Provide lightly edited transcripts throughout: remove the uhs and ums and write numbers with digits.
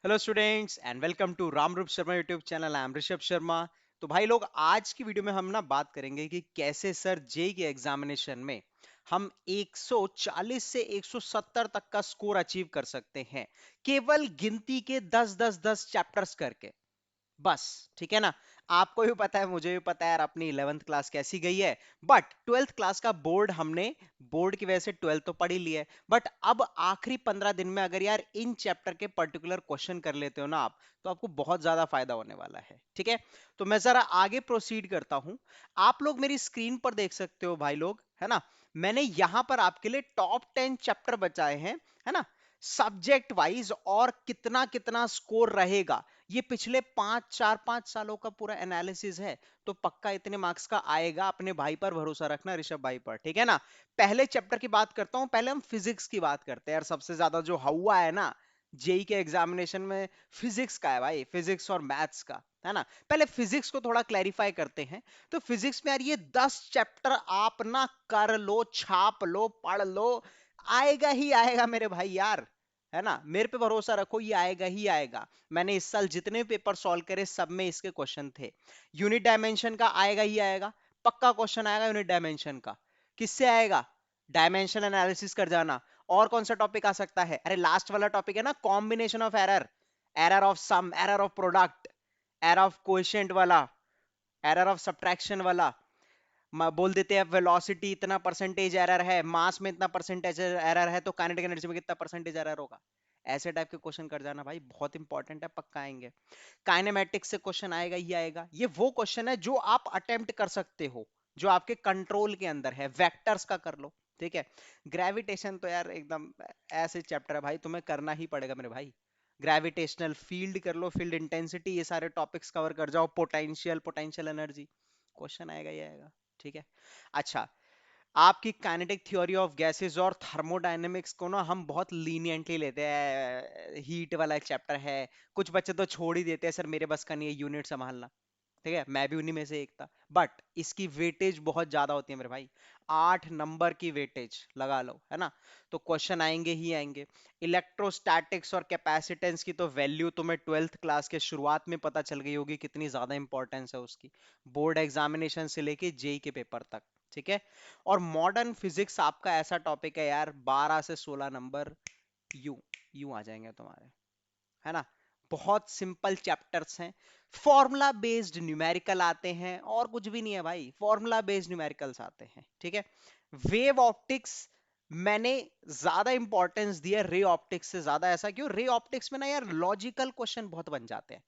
Hello students and welcome to Ramroop Sharma YouTube channel. I am Rishabh Sharma. तो भाई लोग, आज की वीडियो में हम ना बात करेंगे कि कैसे सर जेई के एग्जामिनेशन में हम 140 से 170 तक का स्कोर अचीव कर सकते हैं, केवल गिनती के 10 चैप्टर्स करके। बस, ठीक है ना। आपको भी पता है, मुझे भी पता है यार, अपनी 11th क्लास कैसी गई है। बट 12th क्लास का बोर्ड हमने बोर्ड की वजह से 12th तो पढ़ ही लिया है। बट अब आखिरी 15 दिन में अगर यार इन चैप्टर के पर्टिकुलर क्वेश्चन कर लेते हो ना आप, तो आपको बहुत ज्यादा फायदा होने वाला है। ठीक है, तो मैं जरा आगे प्रोसीड करता हूं। आप लोग मेरी स्क्रीन पर देख सकते हो भाई लोग, है ना। मैंने यहां पर आपके लिए टॉप 10 चैप्टर बचाए हैं, है ना, सब्जेक्ट वाइज, और कितना कितना स्कोर रहेगा। ये पिछले 4-5 सालों का पूरा एनालिसिस है। तो पक्का इतने मार्क्स का आएगा। अपने भाई पर भरोसा रखना, ऋषभ भाई पर, ठीक है ना। पहले चैप्टर की बात करता हूं। पहले हम फिजिक्स की बात करते हैं यार। सबसे ज्यादा जो हुआ है ना जेई के एग्जामिनेशन में, फिजिक्स का है भाई, फिजिक्स और मैथ्स का, है ना। पहले फिजिक्स को थोड़ा क्लैरिफाई करते हैं। तो फिजिक्स में यार ये 10 चैप्टर आप ना कर लो, छाप लो, पढ़ लो, आएगा ही आएगा मेरे भाई यार, है ना। मेरे पे भरोसा रखो, ये आएगा ही आएगा। मैंने इस साल जितने पेपर सॉल्व करे सब में इसके क्वेश्चन थे। यूनिट डायमेंशन का आएगा ही आएगा, पक्का क्वेश्चन आएगा यूनिट डायमेंशन का। किससे आएगा? डायमेंशन एनालिसिस कर जाना। और कौन सा टॉपिक आ सकता है? अरे लास्ट वाला टॉपिक है ना, combination of error, error of sum, error of product, error of coefficient वाला, एरर ऑफ सब्ट्रैक्शन वाला। बोल देते हैं वेलोसिटी इतना परसेंटेज एरर है, मास में इतना परसेंटेज एरर है, तो काइनेटिक एनर्जी में कितना परसेंटेज एरर होगा। ऐसे टाइप के क्वेश्चन कर जाना भाई, बहुत इंपॉर्टेंट है, पक्का आएंगे। काइनेमेटिक्स से क्वेश्चन आएगा ही आएगा। ये वो क्वेश्चन है जो आप अटेम्प्ट कर सकते हो, जो आपके कंट्रोल के अंदर है। वेक्टर्स का कर लो, ठीक है। ग्रेविटेशन तो यार एकदम ऐसे चैप्टर है भाई, तुम्हें करना ही पड़ेगा मेरे भाई। ग्रेविटेशनल फील्ड कर लो, फील्ड इंटेंसिटी, ये सारे टॉपिक्स कवर कर जाओ। पोटेंशियल, पोटेंशियल एनर्जी, क्वेश्चन आएगा ही आएगा, ठीक है। अच्छा, आपकी काइनेटिक थ्योरी ऑफ गैसेस और थर्मोडायनेमिक्स को ना हम बहुत लीनियंटली लेते हैं। हीट वाला एक चैप्टर है, कुछ बच्चे तो छोड़ ही देते हैं, सर मेरे बस का नहीं है यूनिट संभालना। ठीक है, मैं भी उन्हीं में से एक था। बट इसकी वेटेज बहुत ज्यादा होती है मेरे भाई, 8 नंबर की वेटेज लगा लो, है ना। तो क्वेश्चन आएंगे ही आएंगे। इलेक्ट्रोस्टैटिक्स और कैपेसिटेंस की तो वैल्यू तुम्हें 12th क्लास के शुरुआत में पता चल गई होगी, कितनी ज्यादा इंपॉर्टेंस है उसकी, बोर्ड एग्जामिनेशन से लेके जेई के पेपर तक, ठीक है। और मॉडर्न फिजिक्स आपका ऐसा टॉपिक है यार, 12 से 16 नंबर यूं यूं आ जाएंगे तुम्हारे, है ना। बहुत सिंपल चैप्टर्स हैं। फॉर्मूला बेस्ड न्यूमेरिकल आते हैं, और कुछ भी नहीं है भाई, फॉर्मूला बेस्ड न्यूमेरिकल्स आते हैं, ठीक है। वेव ऑप्टिक्स मैंने ज्यादा इंपॉर्टेंस दिया रे ऑप्टिक्स से ज्यादा। ऐसा क्यों? रे ऑप्टिक्स में ना यार लॉजिकल क्वेश्चन बहुत बन जाते हैं,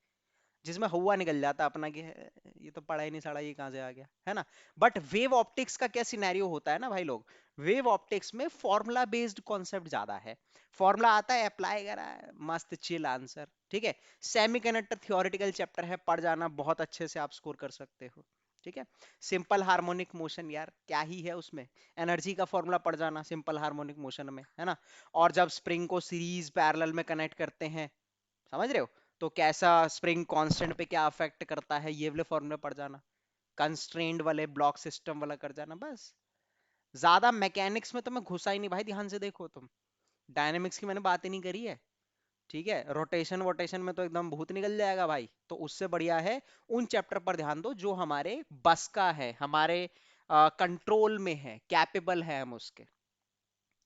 जिसमें हुआ निकल जाता अपना कि ये तो पढ़ा ही नहीं, साला ये कहां से आ गया, है ना। बट वेव ऑप्टिक्स का क्या सिनेरियो होता है ना भाई लोग, वेव ऑप्टिक्स में फॉर्मूला बेस्ड कॉन्सेप्ट ज्यादा है। फॉर्मूला आता है, अप्लाई करा है, मस्त चिल आंसर, ठीक है। सेमीकंडक्टर थ्योरेटिकल चैप्टर है, पढ़ जाना, बहुत अच्छे से आप स्कोर कर सकते हो, ठीक है। सिंपल हार्मोनिक मोशन, यार क्या ही है उसमें, एनर्जी का फॉर्मूला पढ़ जाना सिंपल हार्मोनिक मोशन में, है ना। और जब स्प्रिंग को सीरीज पैरेलल में कनेक्ट करते हैं, समझ रहे हो, तो कैसा स्प्रिंग कांस्टेंट पे क्या अफेक्ट करता है, ये वाले फॉर्मूले पढ़ जाना। कंस्ट्रेंड वाले ब्लॉक सिस्टम वाला कर जाना बस। ज्यादा मैकेनिक्स में तो मैं घुसा ही नहीं भाई, ध्यान से देखो तुम। डायनेमिक्स की मैंने बात ही नहीं करी है, ठीक है। रोटेशन वोटेशन में तो एकदम भूत निकल जाएगा भाई। तो उससे बढ़िया है उन चैप्टर पर ध्यान दो जो हमारे बस का है, हमारे कंट्रोल में है, कैपेबल है हम उसके,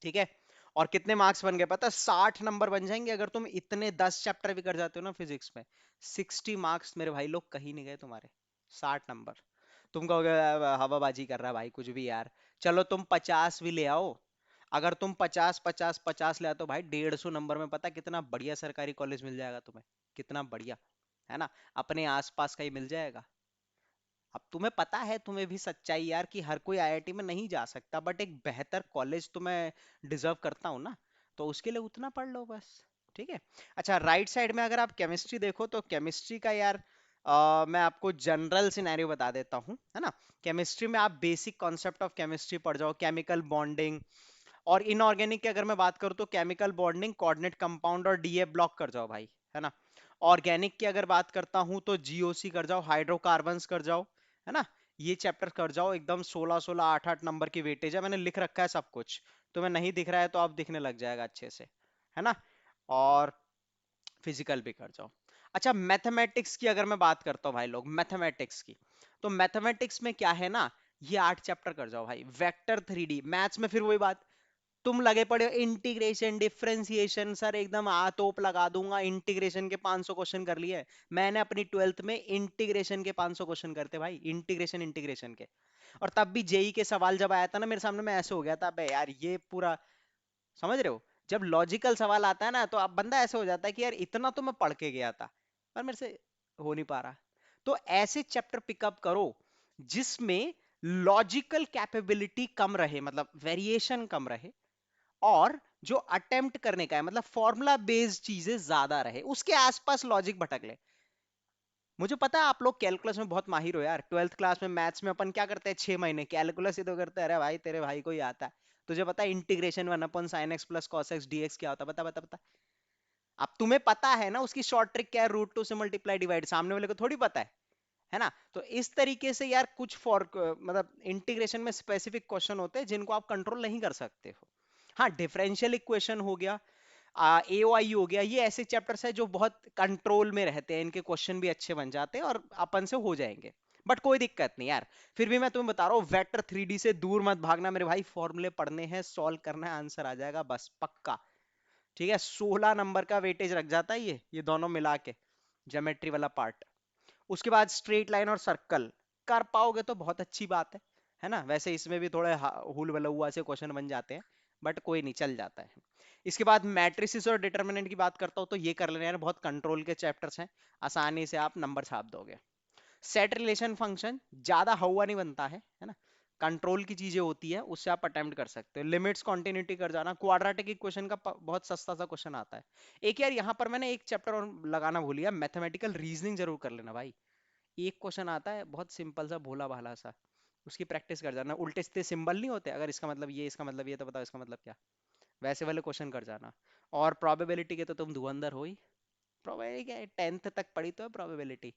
ठीक है। और कितने मार्क्स बन गए पता? 60 नंबर बन जाएंगे अगर तुम इतने 10 चैप्टर भी कर जाते हो ना फिजिक्स में। 60 मार्क्स मेरे भाई लोग कहीं नहीं गए तुम्हारे, 60 नंबर। तुम कहोगे हवाबाजी कर रहा है भाई कुछ भी यार। चलो तुम 50 भी ले आओ। अगर तुम 50 50 50 ले आते हो भाई, 150 नंबर में पता कितना बढ़िया सरकारी कॉलेज मिल जाएगा तुम्हें, कितना बढ़िया, है ना। अपने आसपास का ही मिल जाएगा। अब तुम्हें पता है, तुम्हें भी सच्चाई यार, कि हर कोई आईआईटी में नहीं जा सकता, बट एक बेहतर कॉलेज तो मैं डिजर्व करता हूँ ना, तो उसके लिए उतना पढ़ लो बस, ठीक है। अच्छा, राइट साइड में अगर आप केमिस्ट्री देखो, तो केमिस्ट्री का यार मैं आपको जनरल सिनेरियो बता देता हूँ, है ना। केमिस्ट्री में आप बेसिक कॉन्सेप्ट ऑफ केमिस्ट्री पढ़ जाओ, केमिकल बॉन्डिंग। और इनऑर्गेनिक की अगर मैं बात करूँ, तो केमिकल बॉन्डिंग, कोऑर्डिनेट कंपाउंड और डीए ब्लॉक कर जाओ भाई, है ना। ऑर्गेनिक की अगर बात करता हूँ, तो जीओसी कर जाओ, हाइड्रोकार्बन्स कर जाओ, है ना। ये चैप्टर कर जाओ एकदम, 16 16 8 8 नंबर की वेटेज है, मैंने लिख रखा है सब कुछ। तुम्हें नहीं दिख रहा है तो अब दिखने लग जाएगा अच्छे से, है ना। और फिजिकल भी कर जाओ। अच्छा, मैथमेटिक्स की अगर मैं बात करता हूँ भाई लोग, मैथमेटिक्स की, तो मैथमेटिक्स में क्या है ना, ये 8 चैप्टर कर जाओ भाई। वेक्टर 3D मैथ्स में फिर वही बात, तुम लगे पड़े हो इंटीग्रेशन डिफरेंशिएशन, सर एकदम आ तोप लगा दूंगा, इंटीग्रेशन के 500 क्वेश्चन कर लिए। मैंने अपनी 12th में इंटीग्रेशन के 500 क्वेश्चन करते भाई, इंटीग्रेशन इंटीग्रेशन के। और तब भी जेई के सवाल जब आया था ना मेरे सामने, मैं ऐसे हो गया था, बे यार ये पूरा, समझ रहे हो, जब लॉजिकल सवाल आता है ना तो अब बंदा ऐसे हो जाता है कि यार इतना तो मैं पढ़ के गया था, पर मेरे से हो नहीं पा रहा। तो ऐसे चैप्टर पिकअप करो जिसमें लॉजिकल कैपेबिलिटी कम रहे, मतलब वेरिएशन कम रहे, और जो अटेम्प्ट करने का है मतलब फॉर्मूला बेस्ड चीजें ज्यादा रहे, उसके आसपास लॉजिक भटक ले। मुझे पता है आप लोग कैलकुलस में बहुत माहिर हो यार, 12th क्लास में मैथ्स में अपन क्या करते हैं, 6 महीने कैलकुलस ही तो करते हैं। अरे भाई तेरे भाई को ही आता है। तुझे पता है integration 1/sin x plus cos x dx क्या होता है, बता बता बता। अब तुम्हें पता है ना उसकी शॉर्ट ट्रिक क्या है, √2 से मल्टीप्लाई डिवाइड, सामने वाले को थोड़ी पता है ना। तो इस तरीके से यार कुछ फॉर मतलब इंटीग्रेशन में स्पेसिफिक क्वेश्चन होते हैं जिनको आप कंट्रोल नहीं कर सकते हो। हाँ, डिफरेंशियल इक्वेशन हो गया, एओआई हो गया, ये ऐसे चैप्टर्स है जो बहुत कंट्रोल में रहते हैं, इनके क्वेश्चन भी अच्छे बन जाते हैं और अपन से हो जाएंगे। बट कोई दिक्कत नहीं यार, फिर भी मैं तुम्हें बता रहा हूँ वेक्टर 3D से दूर मत भागना मेरे भाई, फॉर्मूले पढ़ने हैं, सॉल्व करना है, आंसर आ जाएगा बस पक्का। ठीक है, 16 नंबर का वेटेज रख जाता है ये दोनों मिला के, ज्योमेट्री वाला पार्ट। उसके बाद स्ट्रेट लाइन और सर्कल कर पाओगे तो बहुत अच्छी बात है ना। वैसे इसमें भी थोड़े हुल हुआ से क्वेश्चन बन जाते हैं, बट कोई नहीं, चल जाता है। इसके बाद मैट्रिसेस और डिटर्मिनेंट की बात करता हूँ तो ये कर लेना यार, बहुत कंट्रोल के चैप्टर्स हैं, आसानी से आप नंबर छाप दोगे। सेट रिलेशन फंक्शन ज्यादा हवा नहीं बनता है ना, कंट्रोल की चीजें होती है, उससे आप अटेम्प्ट कर सकते हो। लिमिट्स कॉन्टिन्यूटी कर जाना, क्वाड्रेटिक इक्वेशन का बहुत सस्ता सा क्वेश्चन आता है। एक यार यहाँ पर मैंने एक चैप्टर और लगाना भूल गया, मैथमेटिकल रीजनिंग जरूर कर लेना भाई। एक क्वेश्चन आता है बहुत सिंपल सा, भोला भाला सा, उसकी प्रैक्टिस कर जाना। उल्टे सीधे सिंबल नहीं होते, अगर इसका मतलब ये, इसका मतलब ये, तो बताओ इसका मतलब क्या, वैसे वाले क्वेश्चन कर जाना। और प्रोबेबिलिटी के तो तुम धुरंधर हो ही। प्रोबेबिलिटी क्या है, 10th तक पढ़ी तो है प्रोबेबिलिटी,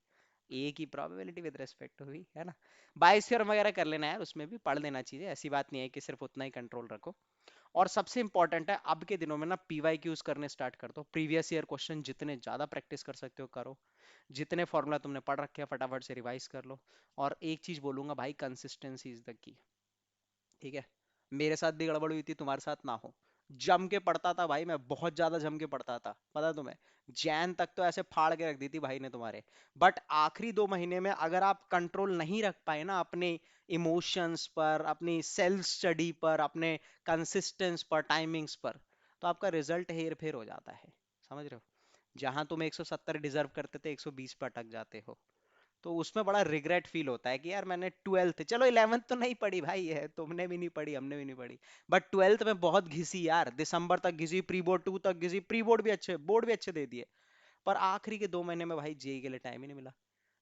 एक ही प्रोबेबिलिटी विद रिस्पेक्ट हुई है ना। बाइस्फीयर वगैरह कर लेना यार, उसमें भी पढ़ लेना चाहिए, ऐसी बात नहीं है कि सिर्फ उतना ही कंट्रोल रखो। और सबसे इंपॉर्टेंट है अब के दिनों में ना, पीवाई क्यूज करने स्टार्ट कर दो, प्रीवियस ईयर क्वेश्चन जितने ज्यादा प्रैक्टिस कर सकते हो करो, जितने फॉर्मूला तुमने पढ़ रखे हैं फटाफट से रिवाइज कर लो। और एक चीज बोलूंगा भाई, कंसिस्टेंसी इज द की। ठीक है, मेरे साथ भी गड़बड़ हुई थी, तुम्हारे साथ ना हो। जम के पढ़ता था भाई, मैं बहुत ज्यादा जम के पढ़ता था, पता है तुम्हें, जैन तक तो ऐसे फाड़ के रख दी थी भाई ने तुम्हारे। बट आखिरी 2 महीने में अगर आप कंट्रोल नहीं रख पाए ना अपने इमोशंस पर, अपनी सेल्फ स्टडी पर, अपने कंसिस्टेंस पर, टाइमिंग्स पर, तो आपका रिजल्ट हेर फेर हो जाता है, समझ रहे हो। जहां तुम 170 डिजर्व करते थे, 120 पर अटक जाते हो। तो उसमें बड़ा रिग्रेट फील होता है कि यार मैंने 12th, चलो 11th तो नहीं पढ़ी भाई, है तुमने भी नहीं पढ़ी, हमने भी नहीं पढ़ी, बट 12th में बहुत घिसी यार, दिसंबर तक घिसी, प्री बोर्ड 2 तक घिसी, प्री बोर्ड भी अच्छे, बोर्ड भी अच्छे दे दिए, पर आखिरी के 2 महीने में भाई जेई के लिए टाइम ही नहीं मिला।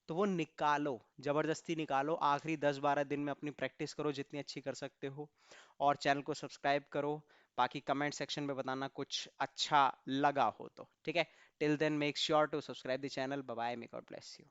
तो वो निकालो, जबरदस्ती निकालो, आखिरी 10-12 दिन में अपनी प्रैक्टिस करो जितनी अच्छी कर सकते हो, और चैनल को सब्सक्राइब करो। बाकी कमेंट सेक्शन में बताना कुछ अच्छा लगा हो तो, ठीक है। Till then make sure to subscribe the channel, bye bye, may God bless you.